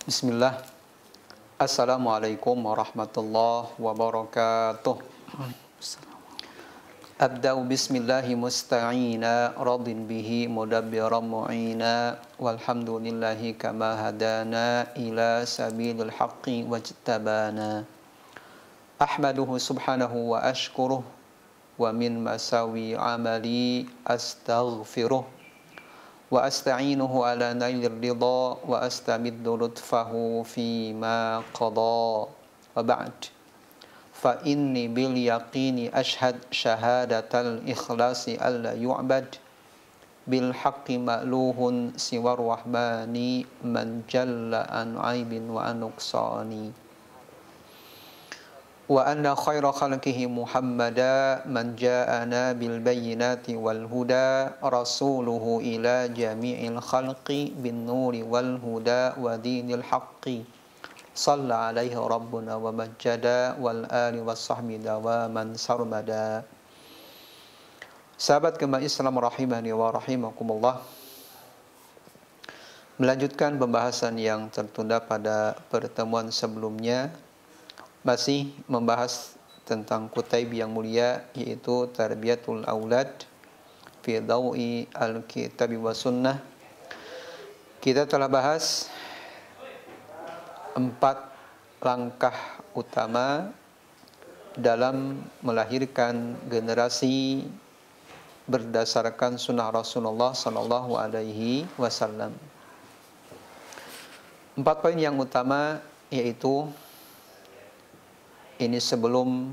Bismillah. Assalamualaikum warahmatullahi wabarakatuh. Abda'u bismillahi musta'ina radin bihi mudabbiran mu'ina walhamdulillahi kama hadana ila sabilil haqqi wajtabana. Ahmaduhu subhanahu wa ashkuruh wa min masawi amali astaghfiruh wa asta'inuhu ala nailir ridha wa astamiddu lutfahu fima qada wa ba'd fa inni bil yaqini ashhad syahadatal ikhlasi alla yu'bad bil haqqi ma'luhun siwar rahmani man jalla an aibin wa anuksani wa anna khaira khalqihi Muhammada man ja'ana bil bayyinati wal huda rasuluhu ila jami'il khalqi bin nuri wal huda wa dinil haqqi salla alaihi rabbuna wa majjada wal ali was sahbi wa man sarmada. Sahabat Gema Islam rahimani wa rahimakumullah, melanjutkan pembahasan yang tertunda pada pertemuan sebelumnya, masih membahas tentang kutaib yang mulia, yaitu tarbiyatul aulad fi dawi al-kitab wa sunnah. Kita telah bahas 4 langkah utama dalam melahirkan generasi berdasarkan sunnah Rasulullah sallallahu alaihi wasallam. 4 poin yang utama, yaitu ini sebelum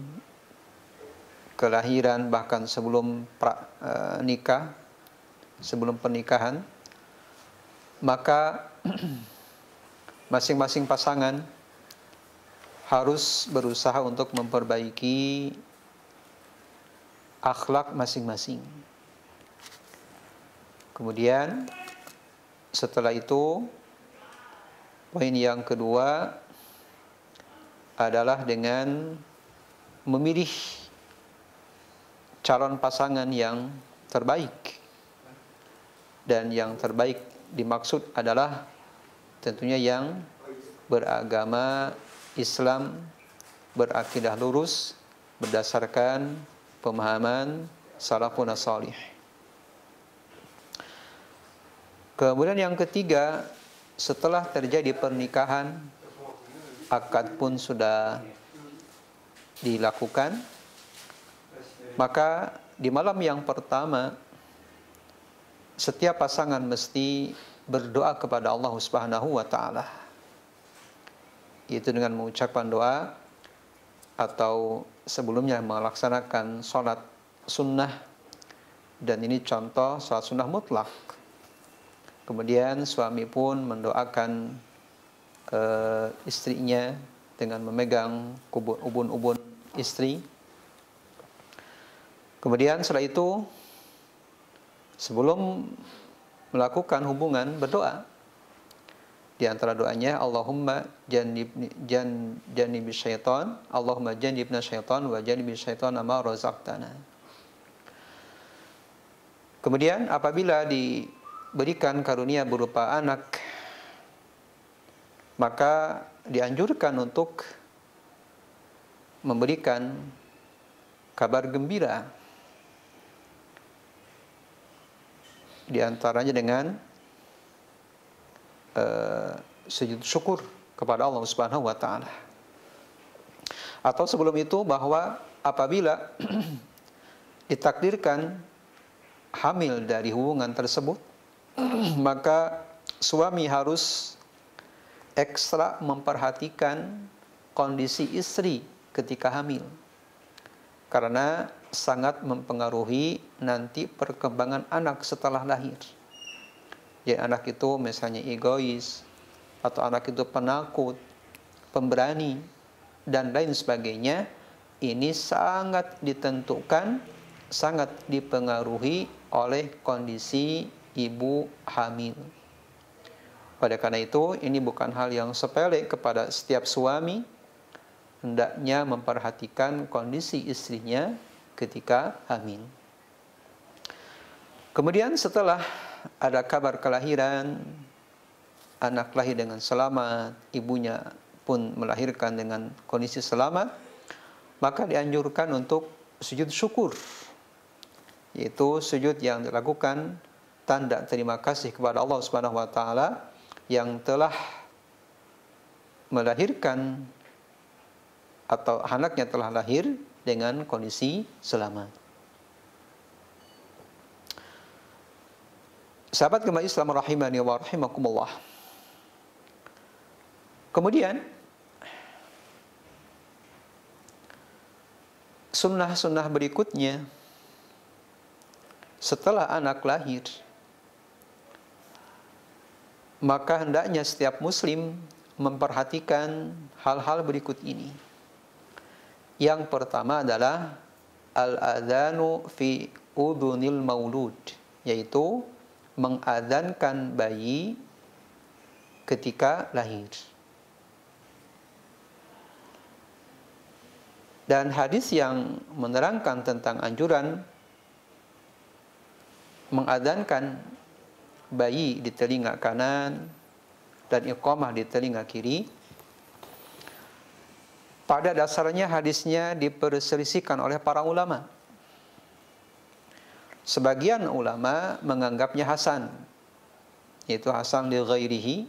kelahiran, bahkan sebelum nikah, sebelum pernikahan, maka masing-masing pasangan harus berusaha untuk memperbaiki akhlak masing-masing. Kemudian setelah itu, poin yang kedua adalah dengan memilih calon pasangan yang terbaik. Dan yang terbaik dimaksud adalah tentunya yang beragama Islam, berakidah lurus, berdasarkan pemahaman salafun salih. Kemudian yang ketiga, setelah terjadi pernikahan, akad pun sudah dilakukan, maka di malam yang pertama setiap pasangan mesti berdoa kepada Allah Subhanahu wa taala, yaitu dengan mengucapkan doa atau sebelumnya melaksanakan sholat sunnah, dan ini contoh sholat sunnah mutlak. Kemudian suami pun mendoakan istrinya dengan memegang ubun-ubun istri. Kemudian setelah itu, sebelum melakukan hubungan, berdoa. Di antara doanya, Allahumma jannibis syaitan, Allahumma jannibna syaitan wa jannibis syaitan ma razaqtana. Kemudian apabila diberikan karunia berupa anak, maka dianjurkan untuk memberikan kabar gembira, di antaranya dengan sujud syukur kepada Allah Subhanahu wa taala. Atau sebelum itu, bahwa apabila ditakdirkan hamil dari hubungan tersebut, maka suami harus ekstra memperhatikan kondisi istri ketika hamil, karena sangat mempengaruhi nanti perkembangan anak setelah lahir. Jadi anak itu misalnya egois, atau anak itu penakut, pemberani, dan lain sebagainya, ini sangat ditentukan, sangat dipengaruhi oleh kondisi ibu hamil. Pada karena itu, ini bukan hal yang sepele kepada setiap suami, hendaknya memperhatikan kondisi istrinya ketika hamil. Kemudian setelah ada kabar kelahiran anak lahir dengan selamat, ibunya pun melahirkan dengan kondisi selamat, maka dianjurkan untuk sujud syukur, yaitu sujud yang dilakukan tanda terima kasih kepada Allah Subhanahu wa taala yang telah melahirkan atau anaknya telah lahir dengan kondisi selamat. Sahabat gemah Islam rahimani wa rahimakumullah. Kemudian sunnah-sunnah berikutnya setelah anak lahir, maka hendaknya setiap muslim memperhatikan hal-hal berikut ini. Yang pertama adalah al-adzanu fi udhunil maulud, yaitu mengadzankan bayi ketika lahir. Dan hadis yang menerangkan tentang anjuran mengadzankan bayi di telinga kanan dan iqamah di telinga kiri, pada dasarnya hadisnya diperselisihkan oleh para ulama. Sebagian ulama menganggapnya hasan, yaitu hasan li ghairihi,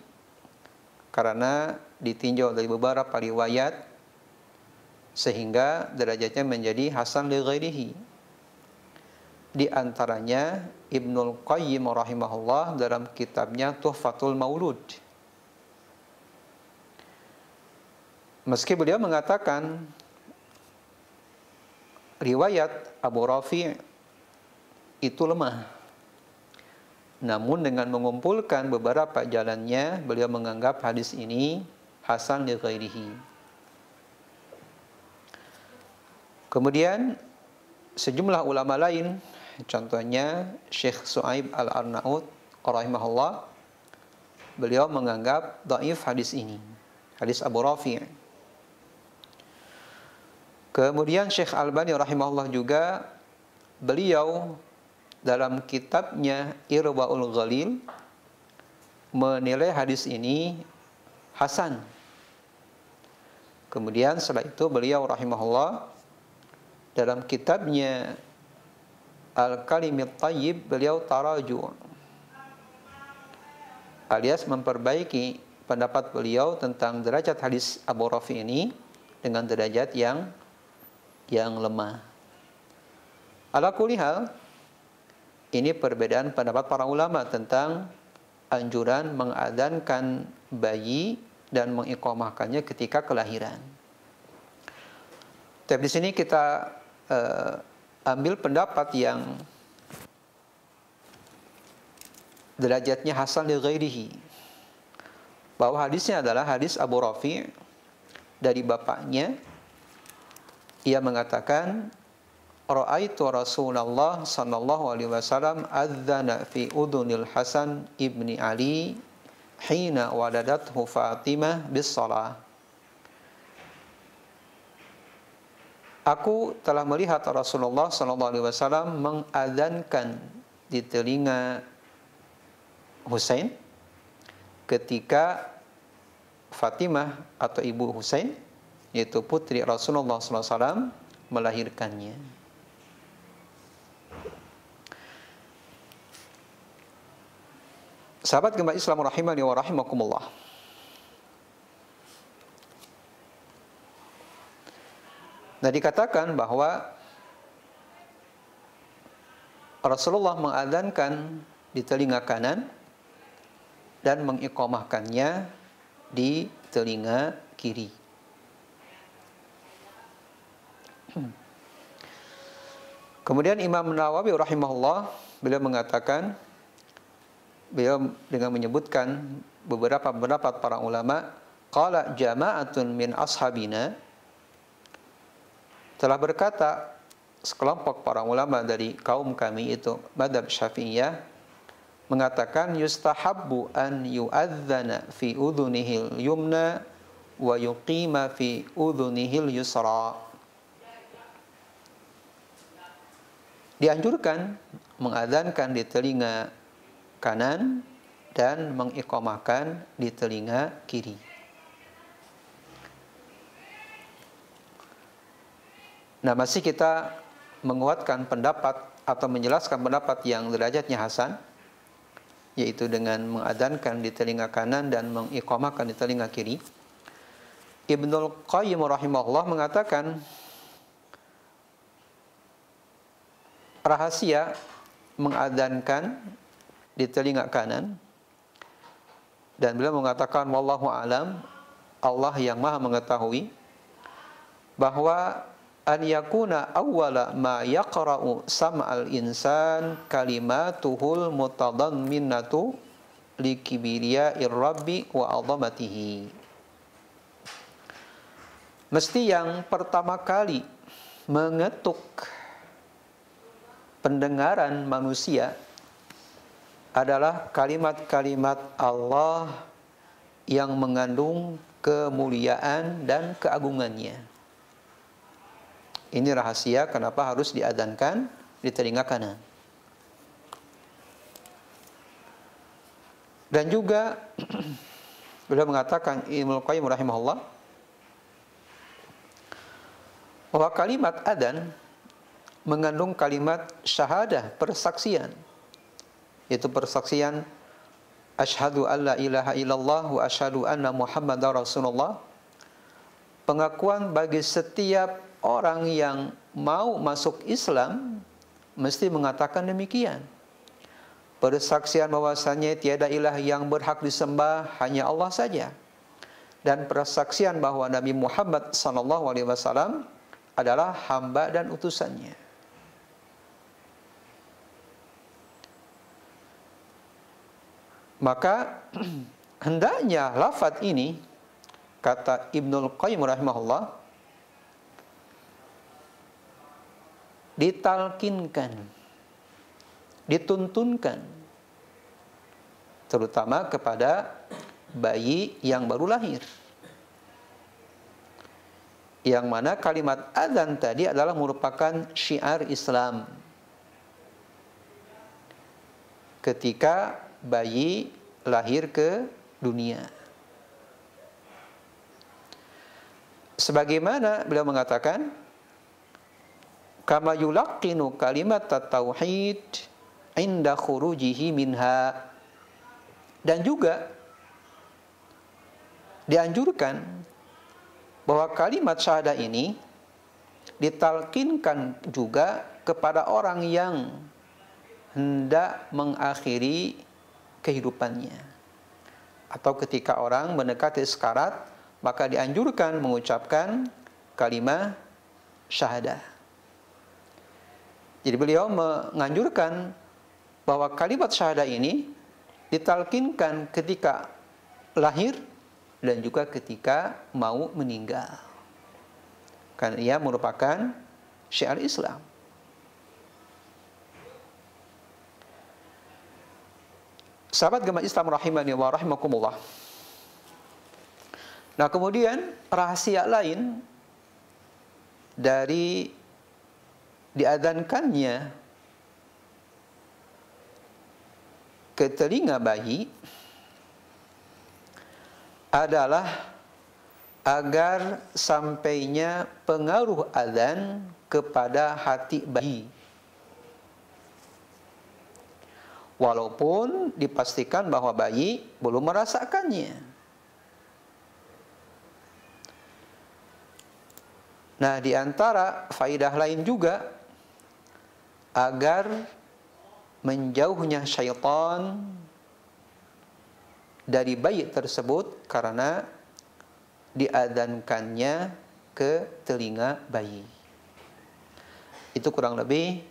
karena ditinjau dari beberapa riwayat sehingga derajatnya menjadi hasan li ghairihi. Di antaranya Ibnul Qayyim rahimahullah dalam kitabnya Tuhfatul Maulud. Meski beliau mengatakan riwayat Abu Rafi' itu lemah, namun dengan mengumpulkan beberapa jalannya, beliau menganggap hadis ini hasan li ghairihi. Kemudian sejumlah ulama lain, contohnya Syekh Su'aib Al-Arnaud rahimahullah, beliau menganggap dhaif hadis ini, hadis Abu Rafi'. Kemudian Syekh Albani rahimahullah juga, beliau dalam kitabnya Irwaul Ghalil menilai hadis ini hasan. Kemudian setelah itu beliau rahimahullah dalam kitabnya Al-Kalimit Thayyib, beliau taraju', alias memperbaiki pendapat beliau tentang derajat hadis Abu Rafi ini dengan derajat yang lemah. Ala kulli hal, ini perbedaan pendapat para ulama tentang anjuran mengadzankan bayi dan mengiqamahkannya ketika kelahiran. Tapi di sini kita ambil pendapat yang derajatnya hasan li ghairihi, bahwa hadisnya adalah hadis Abu Rafi' dari bapaknya. Ia mengatakan, Ra'aitu Rasulullah sallallahu alaihi wasallam adzana fi udunil Hasan ibni Ali hina waladathu Fatimah bis shalah. Aku telah melihat Rasulullah sallallahu alaihi wasallam mengadzankan di telinga Husain ketika Fatimah atau ibu Husain, yaitu putri Rasulullah sallallahu alaihi wasallam, melahirkannya. Sahabat gemah Islam rahimani wa rahimakumullah. Nah, dikatakan bahwa Rasulullah mengadzankan di telinga kanan dan mengiqamahkannya di telinga kiri. Kemudian Imam Nawawi rahimahullah, beliau mengatakan, beliau dengan menyebutkan beberapa pendapat para ulama, qala jama'atun min ashabina, telah berkata sekelompok para ulama dari kaum kami, itu madzhab Syafi'iyah, mengatakan yustahabbu an yu'adzana fi udhunihil yumna wa yuqima fi udhunihil yusra. Dianjurkan mengadzankan di telinga kanan dan mengiqamahkan di telinga kiri. Nah, masih kita menguatkan pendapat atau menjelaskan pendapat yang derajatnya hasan, yaitu dengan mengadzankan di telinga kanan dan mengiqamahkan di telinga kiri. Ibnul Qayyim rahimahullah mengatakan rahasia mengadzankan di telinga kanan, dan beliau mengatakan wallahu alam, Allah yang maha mengetahui, bahwa an yakuna awwala ma yaqra'u sam'al insan kalimatuhul mutadamminatu li kibriya'ir rabbi wa 'azamatihi. Mesti yang pertama kali mengetuk pendengaran manusia adalah kalimat-kalimat Allah yang mengandung kemuliaan dan keagungannya. Ini rahasia kenapa harus diadzankan di telinga kanan. Dan juga beliau mengatakan, Ibnu Qayyim rahimahullah, bahwa kalimat adzan mengandung kalimat syahadah, persaksian, yaitu persaksian asyhadu alla ilaha illallah wa asyhadu anna muhammadar rasulullah, pengakuan bagi setiap orang yang mau masuk Islam mesti mengatakan demikian. Persaksian bahwasanya tiada ilah yang berhak disembah, hanya Allah saja, dan persaksian bahwa Nabi Muhammad SAW adalah hamba dan utusannya. Maka hendaknya lafaz ini, kata Ibnul Qayyim rahimahullah, ditalkinkan, dituntunkan, terutama kepada bayi yang baru lahir, yang mana kalimat adzan tadi adalah merupakan syiar Islam. Ketika bayi lahir ke dunia, sebagaimana beliau mengatakan, kama yulaqinu kalimat at-tauhid inda khurujihi minha, dan juga dianjurkan bahwa kalimat syahadah ini ditalkinkan juga kepada orang yang hendak mengakhiri kehidupannya, atau ketika orang mendekati sekarat, maka dianjurkan mengucapkan kalimat syahadah. Jadi beliau menganjurkan bahwa kalimat syahadah ini ditalkinkan ketika lahir dan juga ketika mau meninggal, karena ia merupakan syiar Islam. Sahabat gemah Islam rahimani wa rahimakumullah. Nah, kemudian rahasia lain dari diadzankannya ke telinga bayi adalah agar sampainya pengaruh adzan kepada hati bayi, walaupun dipastikan bahwa bayi belum merasakannya. Nah, di antara faidah lain juga agar menjauhnya syaitan dari bayi tersebut karena diadzankannya ke telinga bayi. Itu kurang lebih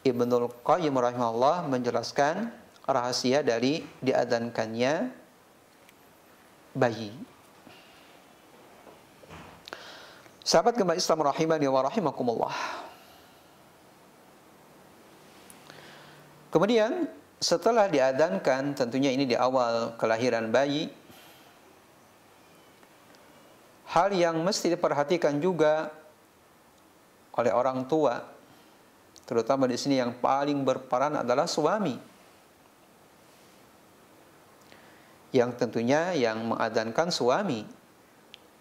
Ibnul Qayyim rahimahullah menjelaskan rahasia dari diadzankannya bayi. Sahabat gemah Islam rahimani wa rahimakumullah. Kemudian setelah diadzankan, tentunya ini di awal kelahiran bayi, hal yang mesti diperhatikan juga oleh orang tua, terutama di sini yang paling berperan adalah suami. yang tentunya yang mengadzankan suami,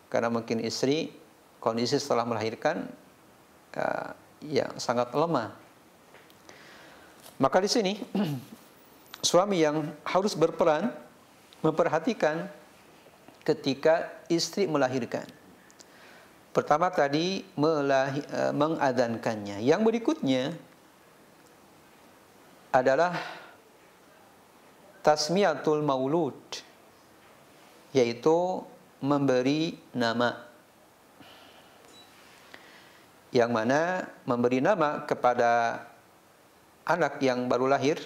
karena mungkin istri kondisi setelah melahirkan yang sangat lemah. Maka di sini suami yang harus berperan memperhatikan ketika istri melahirkan. Pertama tadi mengadzankannya. Yang berikutnya adalah tasmiyatul maulud, yaitu memberi nama. Yang mana memberi nama kepada anak yang baru lahir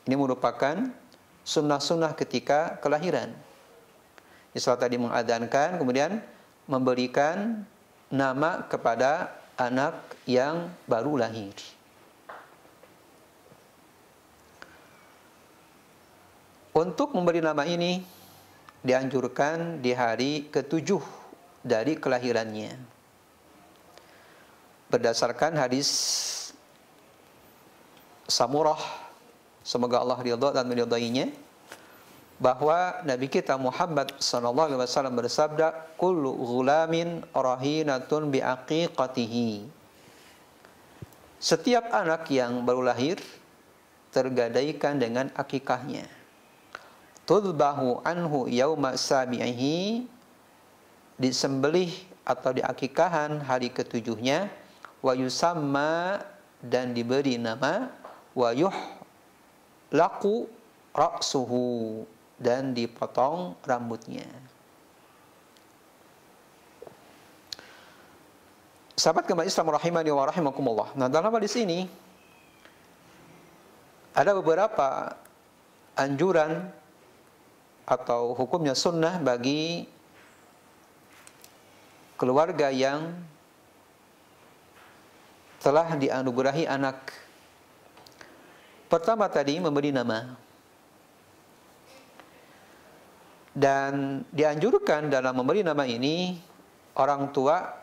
ini merupakan sunnah-sunnah ketika kelahiran. Setelah tadi mengadzankan, kemudian memberikan nama kepada anak yang baru lahir. Untuk memberi nama ini dianjurkan di hari ke-7 dari kelahirannya. Berdasarkan hadis Samurah, semoga Allah ridha dan meridainya, bahwa Nabi kita Muhammad SAW bersabda, kullu ghulamin rahinatun biaqiqatihi. Setiap anak yang baru lahir tergadaikan dengan akikahnya. Tudbahu anhu yauma sabi'ihi, disembelih atau diakikahan hari ketujuhnya, wa yusamma, dan diberi nama, wa yuhlaqu ra'suhu, dan dipotong rambutnya. Sahabat kembali Islam rahimani wa rahimakumullah. Nah, dalam hadis ini ada beberapa anjuran atau hukumnya sunnah bagi keluarga yang telah dianugerahi anak. Pertama tadi memberi nama. Dan dianjurkan dalam memberi nama ini orang tua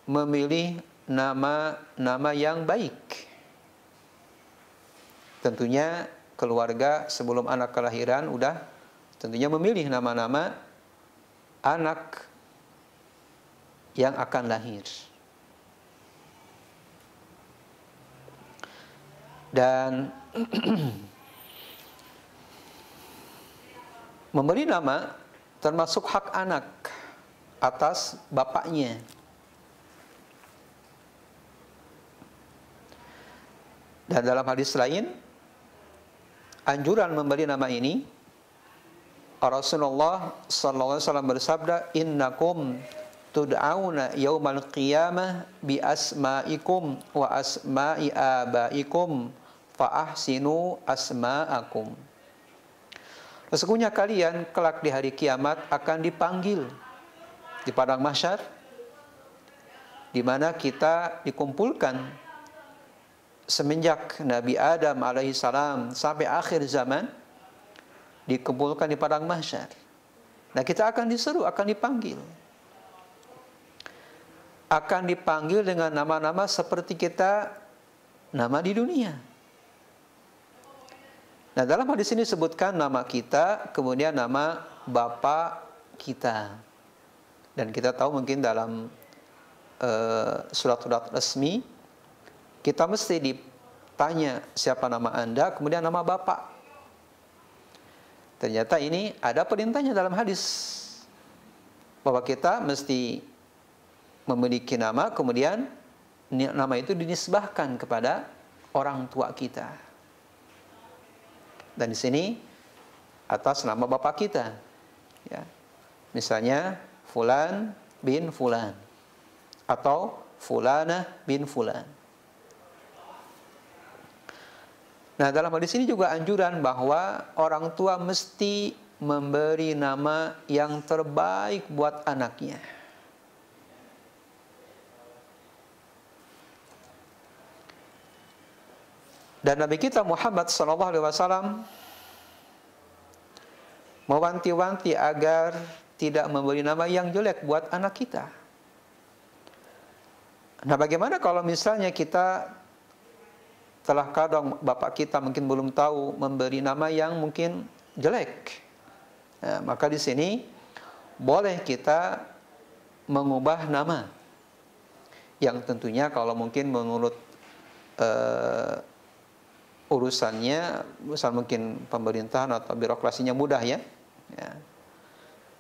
memilih nama-nama yang baik. Tentunya keluarga sebelum anak kelahiran udah tentunya memilih nama-nama anak yang akan lahir. Dan memberi nama termasuk hak anak atas bapaknya. Dan dalam hadis lain, anjuran memberi nama ini, Rasulullah SAW bersabda, innakum tud'auna yaumal qiyamah bi asma'ikum wa asma'i abaikum fa ahsinu asma'akum. Sesungguhnya kalian kelak di hari kiamat akan dipanggil di padang mahsyar, di mana kita dikumpulkan semenjak Nabi Adam alaihissalam sampai akhir zaman, dikumpulkan di padang mahsyar. Nah, kita akan diseru, akan dipanggil. Akan dipanggil dengan nama-nama seperti kita nama di dunia. Nah, dalam hadis ini disebutkan nama kita, kemudian nama bapak kita. Dan kita tahu mungkin dalam surat-surat resmi, kita mesti ditanya siapa nama Anda, kemudian nama bapak. Ternyata ini ada perintahnya dalam hadis, bahwa kita mesti memiliki nama, kemudian nama itu dinisbahkan kepada orang tua kita. Dan di sini atas nama bapak kita, ya. Misalnya Fulan bin Fulan atau Fulanah bin Fulan. Nah, dalam hadis ini juga anjuran bahwa orang tua mesti memberi nama yang terbaik buat anaknya. Dan Nabi kita Muhammad SAW mewanti-wanti agar tidak memberi nama yang jelek buat anak kita. Nah, bagaimana kalau misalnya kita telah kadang bapak kita mungkin belum tahu memberi nama yang mungkin jelek Nah, maka di sini boleh kita mengubah nama, yang tentunya kalau mungkin menurut urusannya, misal mungkin pemerintahan atau birokrasinya mudah ya.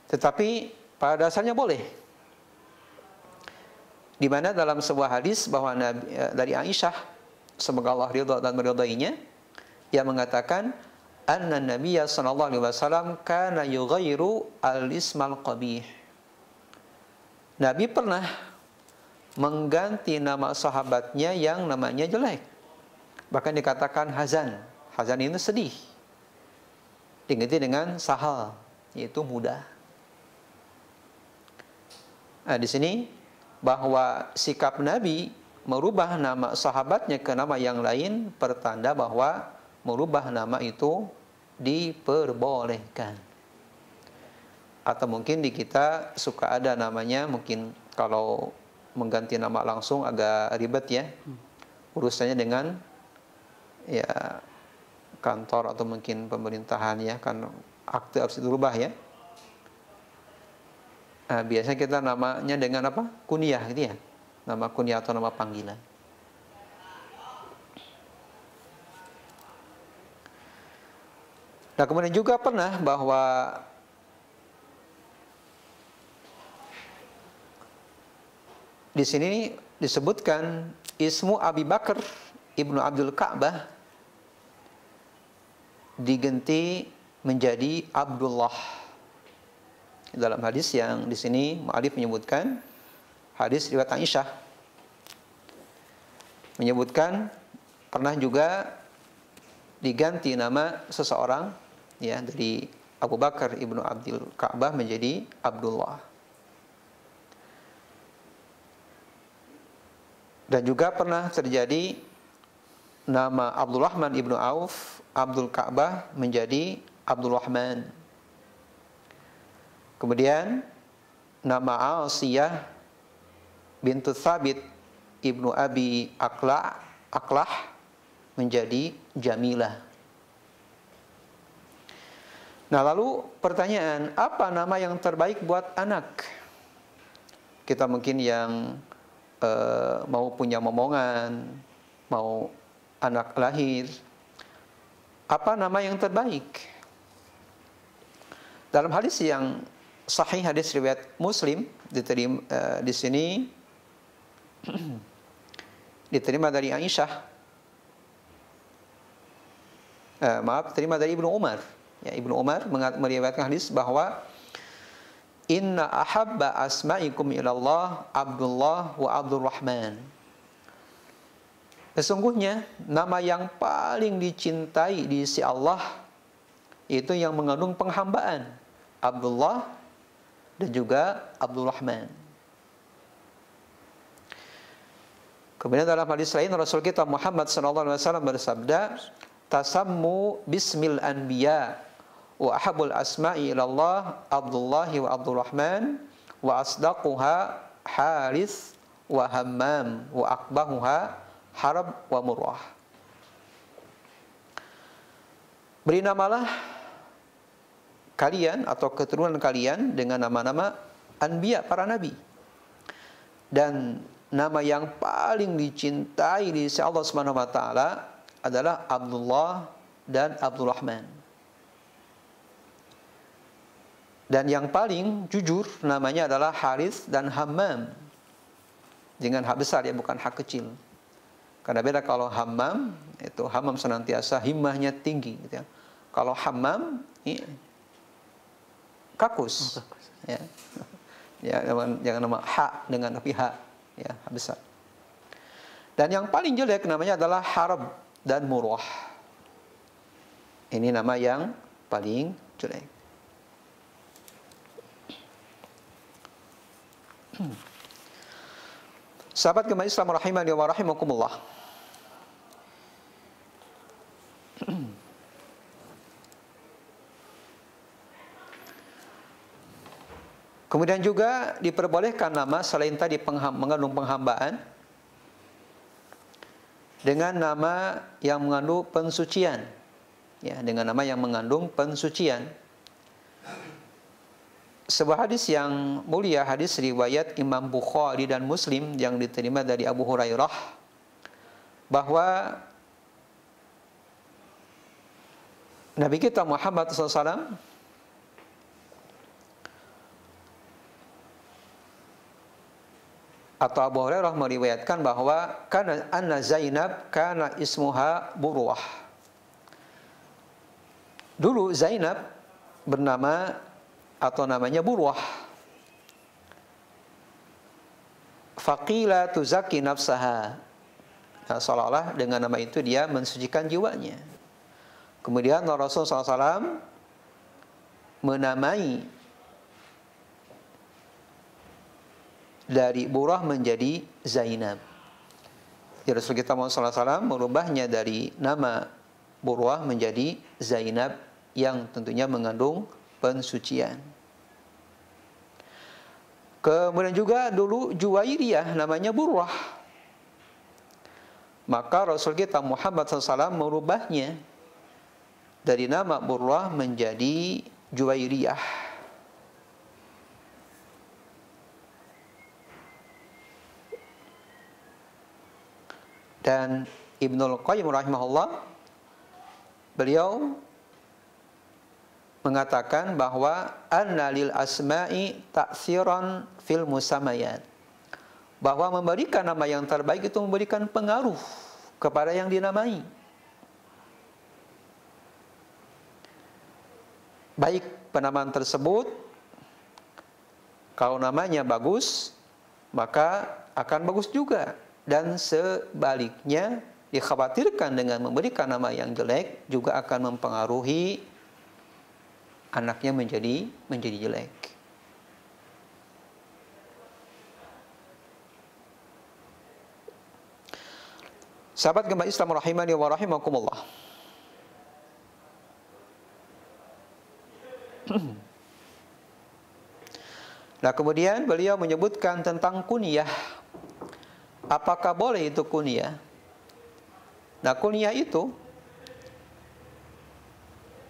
Tetapi pada dasarnya boleh. Di mana dalam sebuah hadis bahwa dari Aisyah, semoga Allah ridha dan meridainya, yang mengatakan anna Nabiyya sallallahu alaihi wasallam kana yughayyiru al-ismal qabih. Nabi pernah mengganti nama sahabatnya yang namanya jelek. Bahkan dikatakan hazan. Hazan itu sedih. Diganti dengan sahal, yaitu mudah. Nah, di sini bahwa sikap Nabi merubah nama sahabatnya ke nama yang lain pertanda bahwa merubah nama itu diperbolehkan. Atau mungkin di kita suka ada namanya, mungkin kalau mengganti nama langsung agak ribet ya. Urusannya dengan ya kantor atau mungkin pemerintahan ya, kan akte harus dirubah ya. Nah, biasanya kita namanya dengan apa? Kunyah gitu ya. Nama kunyah atau nama panggilan. Nah, kemudian juga pernah bahwa di sini disebutkan ismu Abi Bakar ibnu Abdul Ka'bah diganti menjadi Abdullah. Dalam hadis yang di sini mu'alif menyebutkan hadis riwayat Aisyah, menyebutkan pernah juga diganti nama seseorang ya, dari Abu Bakar ibnu Abdul Ka'bah menjadi Abdullah. Dan juga pernah terjadi nama Abdurrahman ibnu Auf Abdul Ka'bah menjadi Abdul Rahman. Kemudian nama Asiyah bintu Thabit ibnu Abi Aklah menjadi Jamilah. Nah, lalu pertanyaan, apa nama yang terbaik buat anak? Kita mungkin yang mau punya momongan, mau anak lahir, apa nama yang terbaik? Dalam hadis yang sahih, hadis riwayat Muslim, diterima di sini diterima dari Aisyah, diterima dari Ibnu Umar. Ya, Ibnu Umar meriwayatkan hadis bahwa inna ahabba asma'ikum ilallah Abdullah wa Abdurrahman. Sesungguhnya nama yang paling dicintai di sisi Allah itu yang mengandung penghambaan, Abdullah dan juga Abdurrahman. Kemudian dalam hadis lain Rasul kita Muhammad SAW bersabda, tasammu bismil anbiya wa ahabul asma'i ilallah Abdullahi wa Abdurrahman wa asdaquha Haris wa Hammam wa akbahuha Harab wa Murrah. Beri namalah kalian atau keturunan kalian dengan nama-nama anbiya, para nabi. Dan nama yang paling dicintai di sisi Allah Subhanahu wa taala adalah Abdullah dan Abdurrahman. Dan yang paling jujur namanya adalah Haris dan Hammam. Dengan hak besar ya, bukan hak kecil. Karena beda kalau Hammam, itu Hammam senantiasa himmahnya tinggi gitu ya. Kalau Hammam kakus. Ya. Ya, jangan nama hak dengan tapi hak ya, hak besar. Dan yang paling jelek namanya adalah Harab dan Murrah. Ini nama yang paling jelek. Sahabat gemar Islam rahimani wa rahimakumullah. Kemudian juga diperbolehkan nama selain tadi mengandung penghambaan dengan nama yang mengandung pensucian. Ya, dengan nama yang mengandung pensucian. sebuah hadis yang mulia, hadis riwayat Imam Bukhari dan Muslim yang diterima dari Abu Hurairah, bahwa Nabi kita Muhammad SAW atau Abu Hurairah meriwayatkan bahwa kana anna Zainab kana ismuha Burwah. Dulu Zainab bernama atau namanya Burwah. Faqila tuzaki nafsaha. Nah, seolah-olah dengan nama itu dia mensucikan jiwanya. Kemudian Rasulullah SAW menamai dari Burwah menjadi Zainab. Ya, Rasul kita Muhammad SAW merubahnya dari nama Burwah menjadi Zainab yang tentunya mengandung pensucian. Kemudian juga dulu Juwairiyah namanya Burwah. Maka Rasul kita Muhammad SAW merubahnya dari nama Burwah menjadi Juwairiyah. Dan Ibnul Qayyim rahimahullah, beliau mengatakan bahwa anna lil asma'i ta'siran fil musamayat, bahwa memberikan nama yang terbaik itu memberikan pengaruh kepada yang dinamai. Baik penamaan tersebut, kalau namanya bagus, maka akan bagus juga. Dan sebaliknya, dikhawatirkan dengan memberikan nama yang jelek juga akan mempengaruhi anaknya menjadi jelek. Sahabat gemba Islam rahimani wa rahimakumullah. Nah, kemudian beliau menyebutkan tentang kunyah. Apakah boleh itu kunyah? Nah, kunyah itu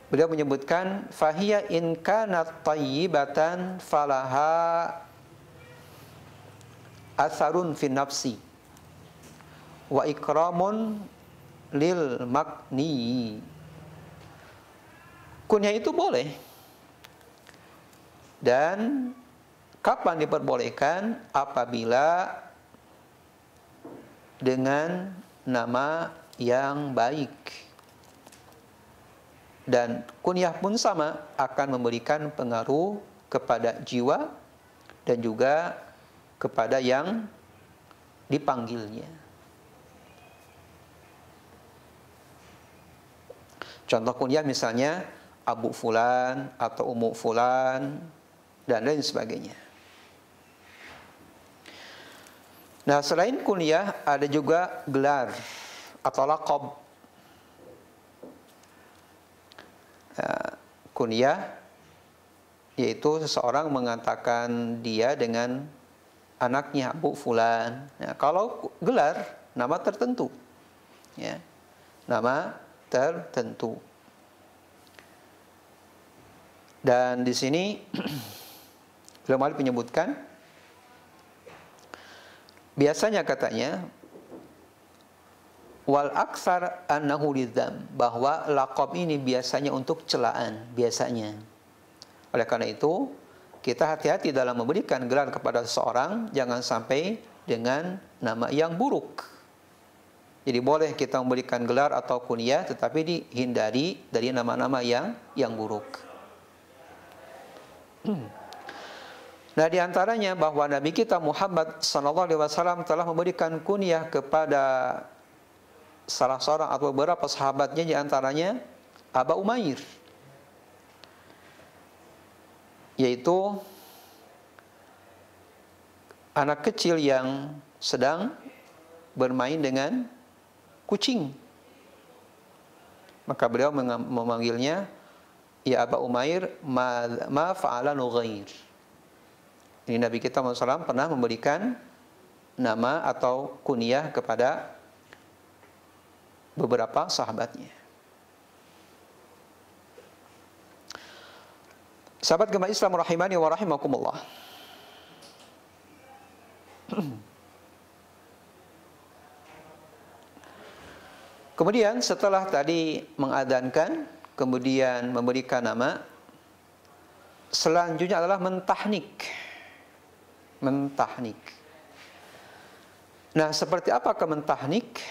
beliau menyebutkan fahiya in kanat tayyibatan falaha atharun fi nafsi wa ikramun lil makni. Kunyah itu boleh. Dan kapan diperbolehkan? Apabila dengan nama yang baik. Dan kunyah pun sama, akan memberikan pengaruh kepada jiwa dan juga kepada yang dipanggilnya. Contoh kunyah misalnya Abu Fulan atau Ummu Fulan dan lain sebagainya. Nah, selain kunyah ada juga gelar atau laqab. Kunyah yaitu seseorang mengatakan dia dengan anaknya Abu Fulan. Nah, kalau gelar nama tertentu, ya, nama tertentu. Dan di sini ulama menyebutkan biasanya katanya wal aksar annahu lidzam, bahwa laqab ini biasanya untuk celaan biasanya. Oleh karena itu, kita hati-hati dalam memberikan gelar kepada seseorang, jangan sampai dengan nama yang buruk. Jadi boleh kita memberikan gelar atau kunyah, tetapi dihindari dari nama-nama yang buruk. Nah, diantaranya bahwa Nabi kita Muhammad SAW telah memberikan kunyah kepada salah seorang atau beberapa sahabatnya, diantaranya Aba Umair, yaitu anak kecil yang sedang bermain dengan kucing. Maka beliau memanggilnya, ya Aba Umair, ma fa'ala nughair. Ini Nabi kita Muhammad SAW pernah memberikan nama atau kunyah kepada beberapa sahabatnya. Sahabat gemah Islam rahimani wa rahimakumullah. Kemudian setelah tadi mengadzankan, kemudian memberikan nama, selanjutnya adalah mentahnik. Mentahnik. Nah, seperti apakah mentahnik?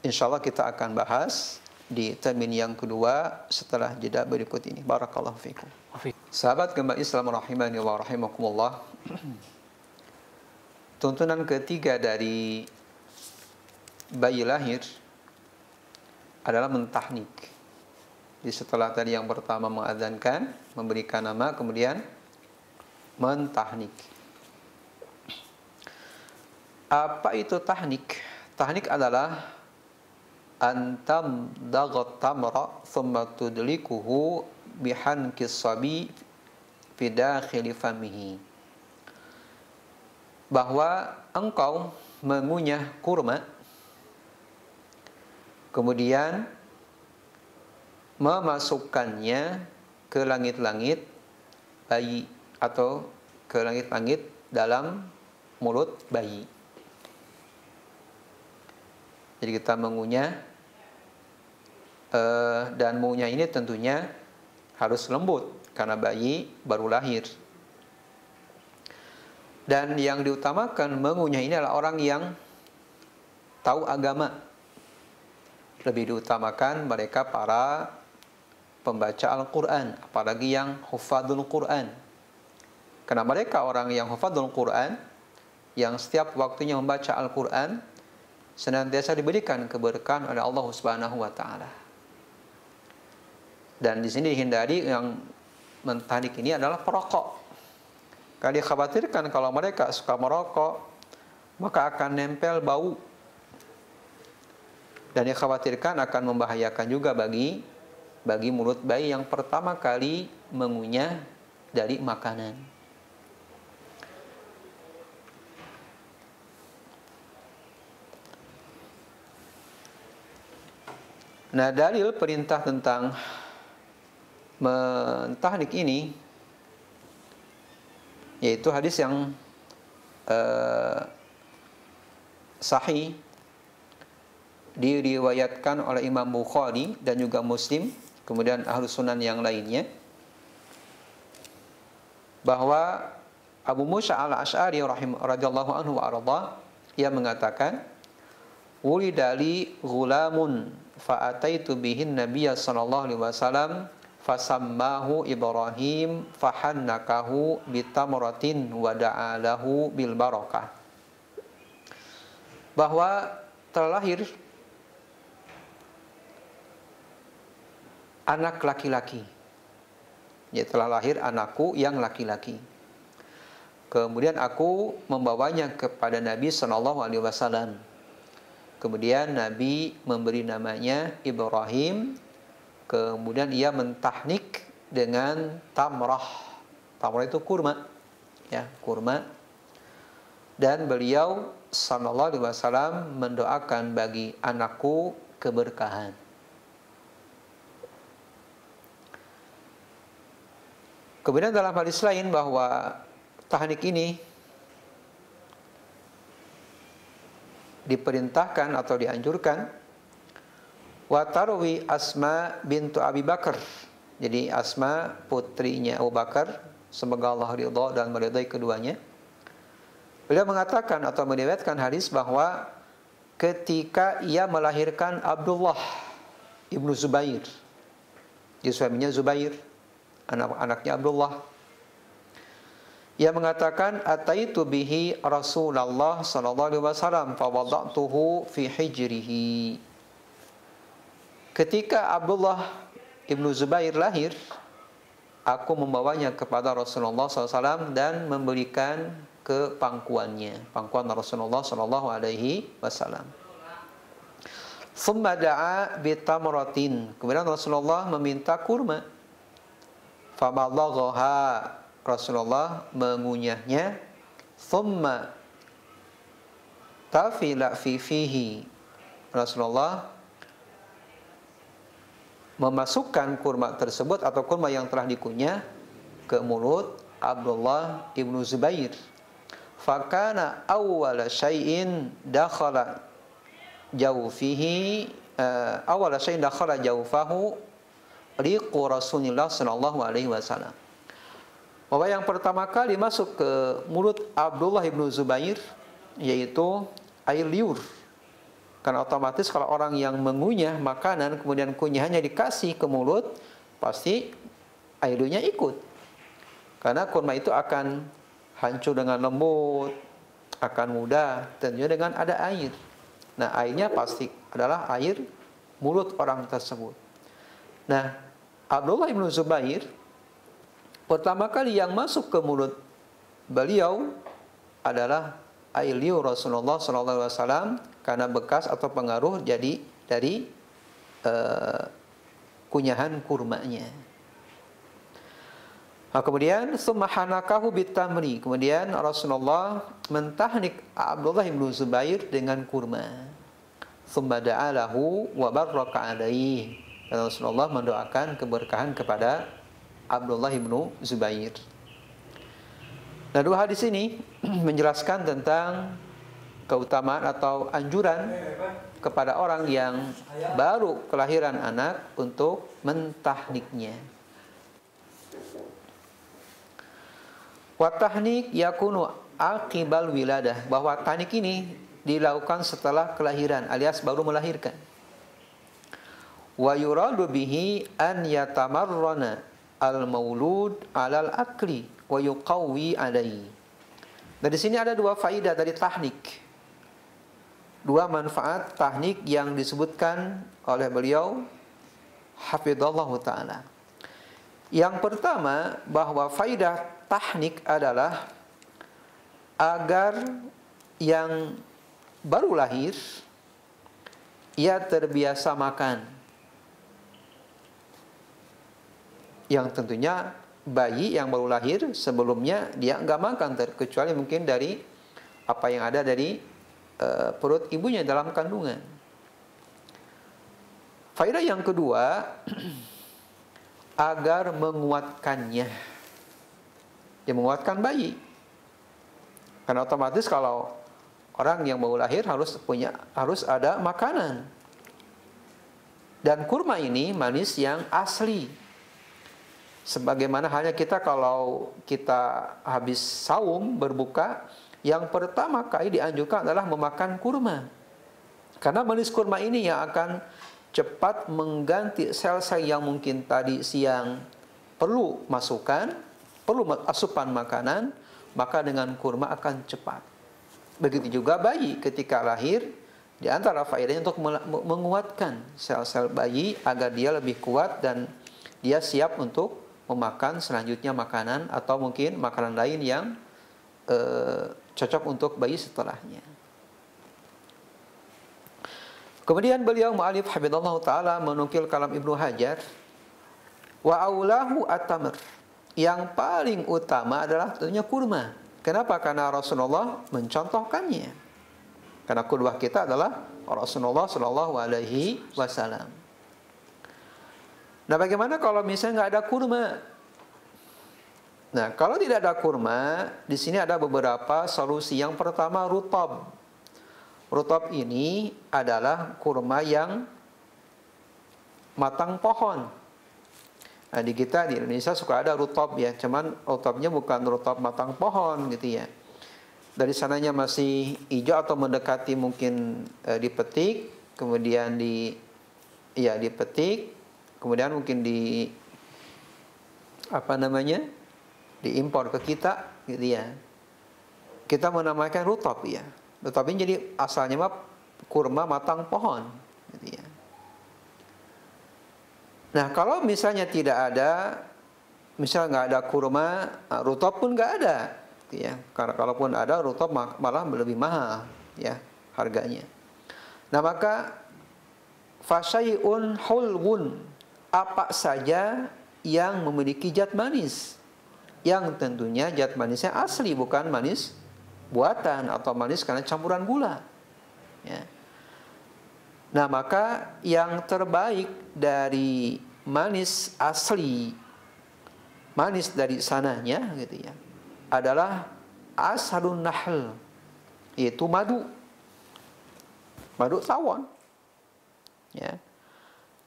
Insyaallah kita akan bahas di termin yang kedua setelah jeda berikut ini. Barakallahu fikum. Sahabat gemah Islam rahimani wa rahimakumullah. Tuntunan ketiga dari bayi lahir adalah mentahnik. Jadi setelah tadi yang pertama mengadzankan, memberikan nama, kemudian mentahnik. Apa itu tahnik? Tahnik adalah antam dagat tamra thumma tudlikuhu bihankis sabi fi dakhili famihi. Bahwa engkau mengunyah kurma, kemudian memasukkannya ke langit-langit bayi atau ke langit-langit dalam mulut bayi. Jadi kita mengunyah dan mengunyah ini tentunya harus lembut karena bayi baru lahir. Dan yang diutamakan mengunyah ini adalah orang yang tahu agama. Lebih diutamakan mereka para pembaca Al-Quran, apalagi yang hufadzul Quran. Karena mereka orang yang hufadzul Quran, yang setiap waktunya membaca Al-Quran, senantiasa diberikan keberkahan oleh Allah Subhanahu wa taala. Dan di sini dihindari yang mentahnik ini adalah perokok. Karena dikhawatirkan kalau mereka suka merokok, maka akan nempel bau. Dan dikhawatirkan akan membahayakan juga bagi mulut bayi yang pertama kali mengunyah dari makanan. Nah, dalil perintah tentang mentahnik ini yaitu hadis yang sahih, diriwayatkan oleh Imam Bukhari dan juga Muslim, kemudian Ahlus Sunan yang lainnya, bahwa Abu Musa al-Asy'ari radhiyallahu anhu wa arda, ia mengatakan, "Wulidali ghulamun fa ataitu bihin nabiyya sallallahu alaihi wasallam fasammahu Ibrahim fahannakahu bitamratin wa da'alahu bil barakah." Bahwa telah lahir anak laki-laki. Ya, telah lahir anakku yang laki-laki. Kemudian aku membawanya kepada Nabi sallallahu alaihi wasallam. Kemudian Nabi memberi namanya Ibrahim. Kemudian ia mentahnik dengan tamrah. Tamrah itu kurma, ya, kurma. Dan beliau sallallahu alaihi wasallam mendoakan bagi anakku keberkahan. Kemudian dalam hadis lain bahwa tahnik ini diperintahkan atau dianjurkan, wa tarwi Asma bintu Abi Bakar. Jadi Asma putrinya Abu Bakar, semoga Allah ridha dan meridai keduanya. Beliau mengatakan atau meriwayatkan hadis bahwa ketika ia melahirkan Abdullah ibnu Zubair, jadi suaminya Zubair, anak-anaknya Abdullah, ia mengatakan, ataitu bihi Rasulullah sallallahu alaihi wasallam fa wada'tuhu fi hijrihi. Ketika Abdullah ibnu Zubair lahir, aku membawanya kepada Rasulullah SAW dan memberikan ke pangkuan Rasulullah sallallahu alaihi wasallam. Thumma da'a bitamratin. Kemudian Rasulullah meminta kurma. Fabalaghaha. Rasulullah mengunyahnya. Thumma tafila fi fihi. Rasulullah memasukkan kurma tersebut atau kurma yang telah dikunyah ke mulut Abdullah ibnu Zubair. Fakana awwala syai'in dakhala jawfihi awwala syai'in dakhala jawfahu riqu Rasulullah sallallahu alaihi wasallam. Bahwa yang pertama kali masuk ke mulut Abdullah ibnu Zubair yaitu air liur. Karena otomatis kalau orang yang mengunyah makanan kemudian kunyahannya dikasih ke mulut, pasti air liurnya ikut. Karena kurma itu akan hancur dengan lembut, akan mudah, tentunya dengan ada air. Nah, airnya pasti adalah air mulut orang tersebut. Nah, Abdullah ibnu Zubair pertama kali yang masuk ke mulut beliau adalah air liur Rasulullah SAW karena bekas atau pengaruh jadi dari kunyahan kurmanya. Nah, kemudian summahanakahu bitamri. Kemudian Rasulullah mentahnik Abdullah ibnu Zubair dengan kurma. Summa da'alahu wa barraka alaihi. Dan Rasulullah mendoakan keberkahan kepada Abdullah ibnu Zubair. Nah, dua hadis ini menjelaskan tentang keutamaan atau anjuran kepada orang yang baru kelahiran anak untuk mentahniknya. Wa tahnik yakunu aqibal wiladah, bahwa tahnik ini dilakukan setelah kelahiran alias baru melahirkan. Wa yuradu bihi an yatamarrana al-maulud 'alal akli wa yuqawwi alaihi. Dari sini ada dua faidah dari tahnik. Dua manfaat tahnik yang disebutkan oleh beliau hafizallahu taala. Yang pertama, bahwa faidah tahnik adalah agar yang baru lahir ia terbiasa makan. Yang tentunya bayi yang baru lahir sebelumnya dia nggak makan, kecuali mungkin dari apa yang ada dari perut ibunya dalam kandungan. Faedah yang kedua, agar menguatkannya, dia menguatkan bayi. Karena otomatis kalau orang yang baru lahir harus ada makanan. Dan kurma ini manis yang asli. Sebagaimana halnya kita kalau kita habis saum berbuka, yang pertama kali dianjurkan adalah memakan kurma. Karena manis kurma ini yang akan cepat mengganti sel-sel yang mungkin tadi siang perlu asupan makanan, maka dengan kurma akan cepat. Begitu juga bayi ketika lahir, di antara faedahnya untuk menguatkan sel-sel bayi agar dia lebih kuat dan dia siap untuk memakan selanjutnya makanan atau mungkin makanan lain yang cocok untuk bayi setelahnya. Kemudian beliau mu'alif hafizallahu ta'ala menukil kalam Ibnu Hajar, wa aulahu at-tamr, yang paling utama adalah tentunya kurma. Kenapa? Karena Rasulullah mencontohkannya. Karena qudwah kita adalah Rasulullah sallallahu alaihi wasallam. Nah, bagaimana kalau misalnya nggak ada kurma? Nah, kalau tidak ada kurma, di sini ada beberapa solusi. Yang pertama, rutab. Rutab ini adalah kurma yang matang pohon. Nah, di kita di Indonesia suka ada rutab ya, cuman rutabnya bukan rutab matang pohon gitu ya. Dari sananya masih hijau atau mendekati mungkin dipetik, kemudian dipetik, kemudian mungkin diimpor ke kita gitu ya. Kita menamakan rutab ya. Rutab ini jadi asalnya kurma matang pohon gitu ya. Nah, kalau misalnya tidak ada, misalnya nggak ada kurma, rutab pun nggak ada gitu ya. Karena kalaupun ada, rutab malah lebih mahal ya harganya. Nah, maka fasyai'un hulwun, apa saja yang memiliki zat manis, yang tentunya zat manisnya asli, bukan manis buatan atau manis karena campuran gula ya. Nah, maka yang terbaik dari manis asli, manis dari sananya gitu ya adalah asalun nahl, yaitu madu tawon ya.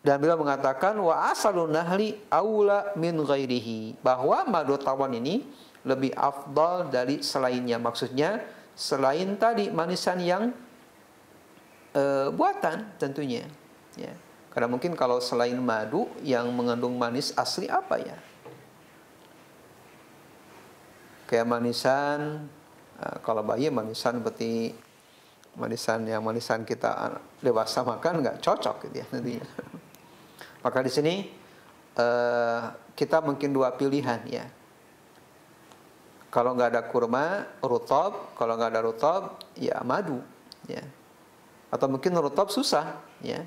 Dan beliau mengatakan wa asalun nahli aula min ghairihi, bahwa madu tawon ini lebih afdal dari selainnya. Maksudnya selain tadi manisan yang buatan tentunya ya. Karena mungkin kalau selain madu yang mengandung manis asli apa ya? Kayak manisan, kalau bayi manisan seperti manisan kita dewasa makan nggak cocok gitu ya nantinya. Maka di sini kita mungkin dua pilihan ya. Kalau nggak ada kurma, rutab. Kalau nggak ada rutab, ya madu ya. Atau mungkin rutab susah ya.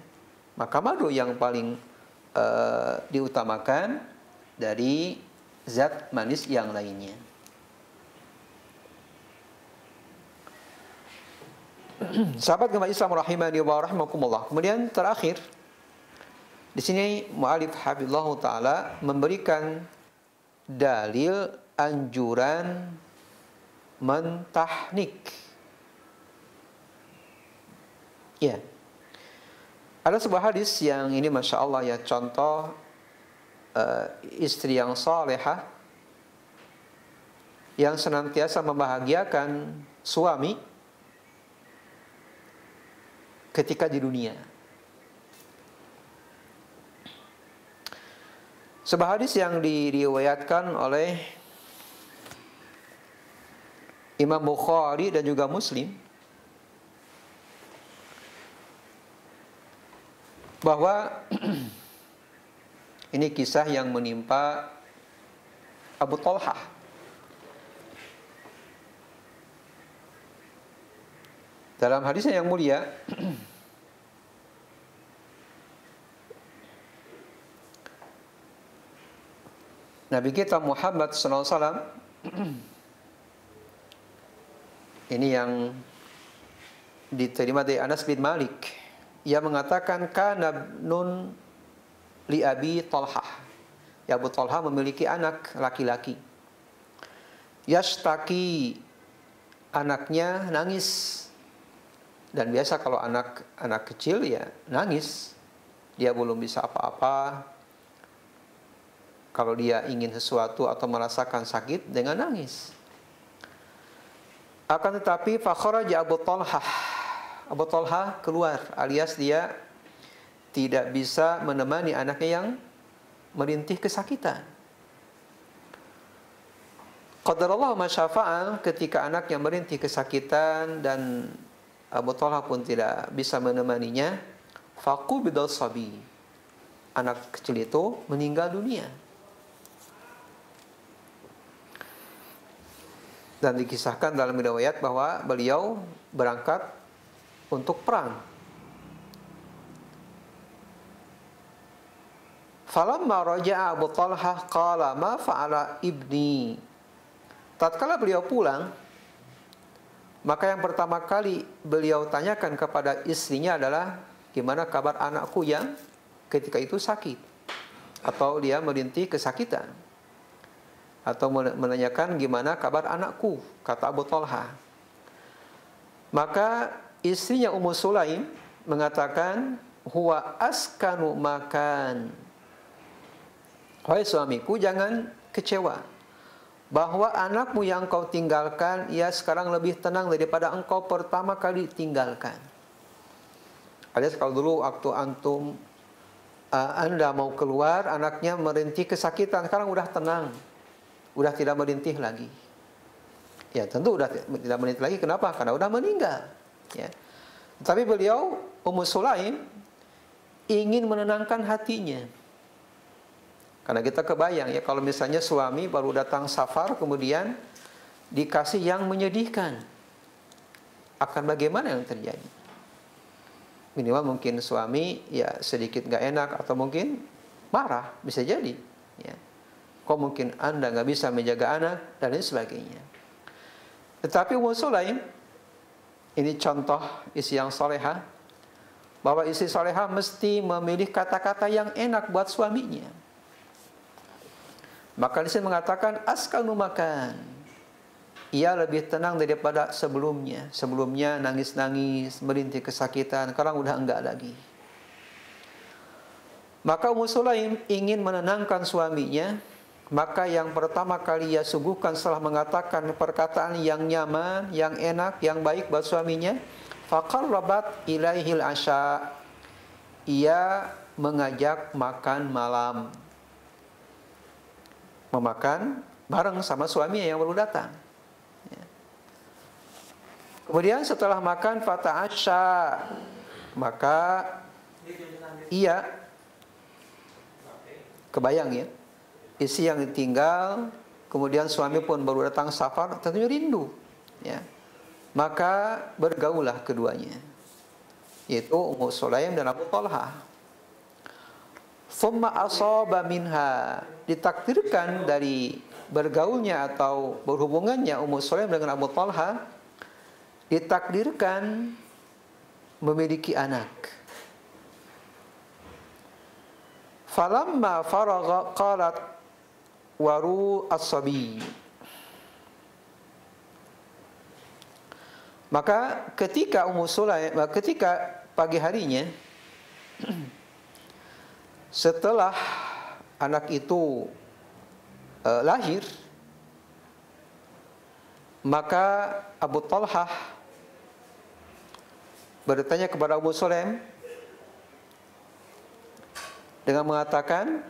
Maka madu yang paling diutamakan dari zat manis yang lainnya. Sahabat gempa Islam rahimani wa rahimakumullah. Kemudian terakhir di sini mu'alif hafizallahu taala memberikan dalil anjuran mentahnik. Ya. Ada sebuah hadis yang ini masya Allah ya, contoh istri yang salehah yang senantiasa membahagiakan suami ketika di dunia. Sebuah hadis yang diriwayatkan oleh Imam Bukhari dan juga Muslim, bahwa ini kisah yang menimpa Abu Talhah. Dalam hadisnya yang mulia, Nabi kita Muhammad SAW, ini yang diterima dari Anas bin Malik, ia mengatakan kana nun li Abi Talhah, ya Abu Talhah memiliki anak laki-laki, yashtaki, anaknya nangis. Dan biasa kalau anak kecil ya nangis, dia belum bisa apa-apa. Kalau dia ingin sesuatu atau merasakan sakit dengan nangis. Akan tetapi fakharaja Abu Talhah, Abu Talhah keluar, alias dia tidak bisa menemani anaknya yang merintih kesakitan. Qadarallahu ma syafa'a, ketika anaknya merintih kesakitan dan Abu Talhah pun tidak bisa menemaninya, faqubida sabi, anak kecil itu meninggal dunia. Dan dikisahkan dalam riwayat bahwa beliau berangkat untuk perang. Falamma raja'a Abu Talhah qala ma fa'ala ibni. Tatkala beliau pulang, maka yang pertama kali beliau tanyakan kepada istrinya adalah gimana kabar anakku yang ketika itu sakit, atau dia merintih kesakitan, atau menanyakan gimana kabar anakku, kata Abu Talhah. Maka istrinya Ummu Sulaim mengatakan, huwa askanu makan. Wahai suamiku, jangan kecewa bahwa anakmu yang kau tinggalkan, ia sekarang lebih tenang daripada engkau pertama kali tinggalkan. Alias kalau dulu waktu Anda mau keluar, anaknya merintih kesakitan, sekarang udah tenang, udah tidak merintih lagi. Ya tentu udah tidak merintih lagi. Kenapa? Karena udah meninggal. Ya. Tapi beliau Ummu Sulaim ingin menenangkan hatinya. Karena kita kebayang ya, kalau misalnya suami baru datang safar kemudian dikasih yang menyedihkan, akan bagaimana yang terjadi? Minimal mungkin suami ya sedikit gak enak, atau mungkin marah, bisa jadi ya. Kok mungkin Anda gak bisa menjaga anak, dan lain sebagainya. Tetapi Ummu Sulaim, ini contoh istri yang salehah, bahwa istri salehah mesti memilih kata-kata yang enak buat suaminya. Maka di sini mengatakan askanu makan. Ia lebih tenang daripada sebelumnya. Sebelumnya nangis-nangis, merintih kesakitan, sekarang udah enggak lagi. Maka Ummu Sulaim ingin menenangkan suaminya. Maka yang pertama kali ia suguhkan setelah mengatakan perkataan yang nyaman, yang enak, yang baik buat suaminya, faqarrabat ilaihil asya. Ia mengajak makan malam. Memakan bareng sama suaminya yang baru datang. Kemudian setelah makan fata'asya, maka ia kebayang ya, istri yang ditinggal, kemudian suami pun baru datang safar, tentunya rindu, ya. Maka bergaulah keduanya, yaitu Ummu Sulaim dan Abu Talha. Thumma asaba minha, ditakdirkan dari bergaulnya atau berhubungannya Ummu Sulaim dengan Abu Talha, ditakdirkan memiliki anak. Falamma faragha qalat waru as-sabi. Maka ketika Ummu Sulaim, ketika pagi harinya setelah anak itu lahir, maka Abu Talha bertanya kepada Ummu Sulaim dengan mengatakan,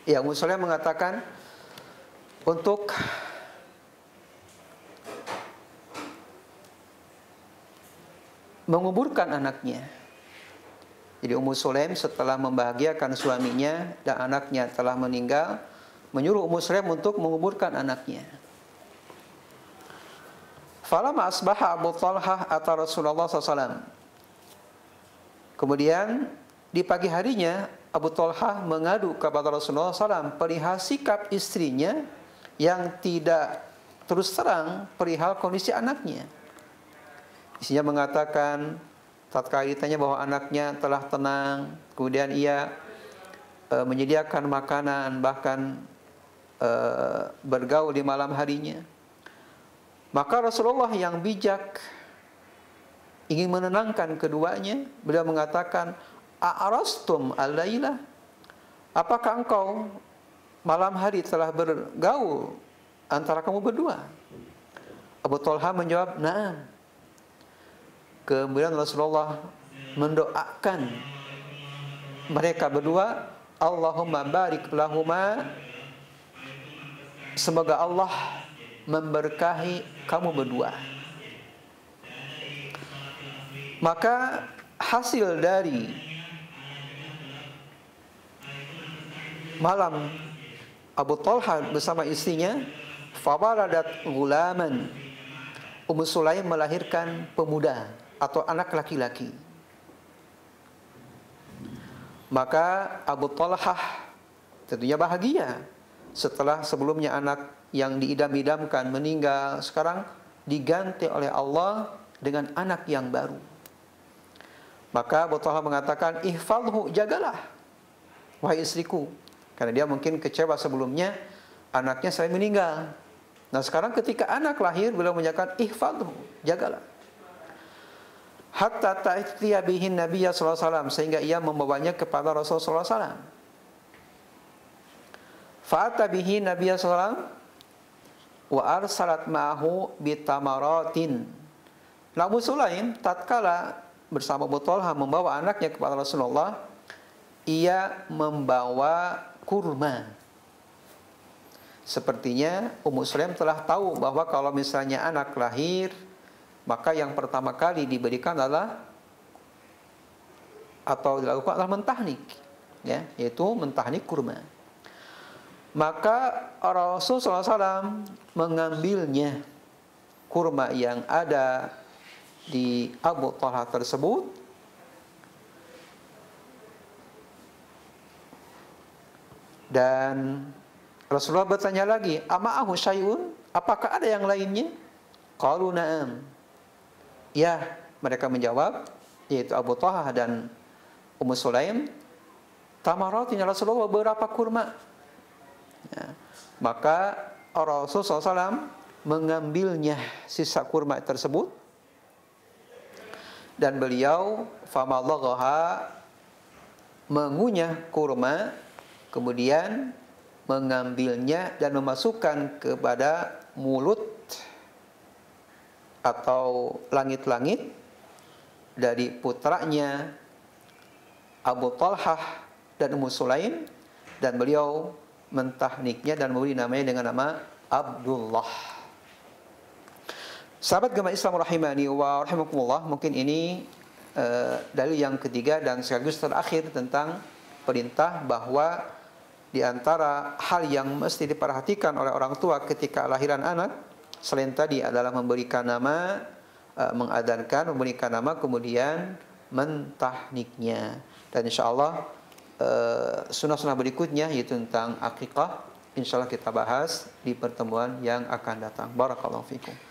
ya, Ummu Sulaim mengatakan untuk menguburkan anaknya. Jadi Ummu Sulaim setelah membahagiakan suaminya dan anaknya telah meninggal, menyuruh Ummu Sulaim untuk menguburkan anaknya. Falamma asbaha Abu Talha ata Rasulullah SAW. Kemudian di pagi harinya Abu Talha mengadu kepada Rasulullah SAW perihal sikap istrinya yang tidak terus terang perihal kondisi anaknya. Istrinya mengatakan tatkala ditanya bahwa anaknya telah tenang, kemudian ia menyediakan makanan, bahkan bergaul di malam harinya. Maka Rasulullah yang bijak ingin menenangkan keduanya. Beliau mengatakan, "A'rastum al-laila?" Apakah engkau malam hari telah bergaul antara kamu berdua? Abu Talha menjawab, "Na'am." Kemudian Rasulullah mendoakan mereka berdua, "Allahumma barik lahuma." Semoga Allah memberkahi kamu berdua. Maka hasil dari malam Abu Talha bersama istrinya, fawaladat gulaman, Ummu Sulaim melahirkan pemuda atau anak laki-laki. Maka Abu Talha tentunya bahagia setelah sebelumnya anak yang diidam-idamkan meninggal, sekarang diganti oleh Allah dengan anak yang baru. Maka Abu Talha mengatakan, "Ihfadhu, jagalah wahai istriku." Karena dia mungkin kecewa sebelumnya anaknya selain meninggal. Nah sekarang ketika anak lahir, beliau menyatakan, "Ihfadhu, jagalah." Hatta ta'tiya bihin Nabiya sallallahu alaihi wasallam, sehingga ia membawanya kepada Rasulullah sallallahu alaihi wasallam. Fa'ata bihi Nabiya sallallahu alaihi wasallam wa arsalat ma'ahu bitamaratin. Ummu Sulaim tatkala bersama Abu Talha membawa anaknya kepada Rasulullah, ia membawa kurma. Sepertinya Ummu Sulaim telah tahu bahwa kalau misalnya anak lahir, maka yang pertama kali diberikan adalah atau dilakukan adalah mentahnik, ya, yaitu mentahnik kurma. Maka Rasulullah SAW mengambilnya kurma yang ada di Abu Talha tersebut, dan Rasulullah bertanya lagi, "Ama'ahu syai'un?" Apakah ada yang lainnya? Qalu na'am. Ya, mereka menjawab, yaitu Abu Talhah dan Ummu Sulaim, tamaratin ya Rasulullah, beberapa kurma. Ya. Maka Rasulullah SAW mengambilnya sisa kurma tersebut, dan beliau famadaghaha, mengunyah kurma, kemudian mengambilnya dan memasukkan kepada mulut atau langit-langit dari putranya Abu Talhah dan Ummu Sulaim, dan beliau mentahniknya dan memberi namanya dengan nama Abdullah. Sahabat agama Islam rahimani wa rahimakumullah, mungkin ini dalil yang ketiga dan sekaligus terakhir tentang perintah bahwa di antara hal yang mesti diperhatikan oleh orang tua ketika lahiran anak, selain tadi adalah memberikan nama, mengadankan, memberikan nama, kemudian mentahniknya. Dan insyaallah sunnah-sunnah berikutnya yaitu tentang akikah, insyaallah kita bahas di pertemuan yang akan datang. Barakallahu fikum.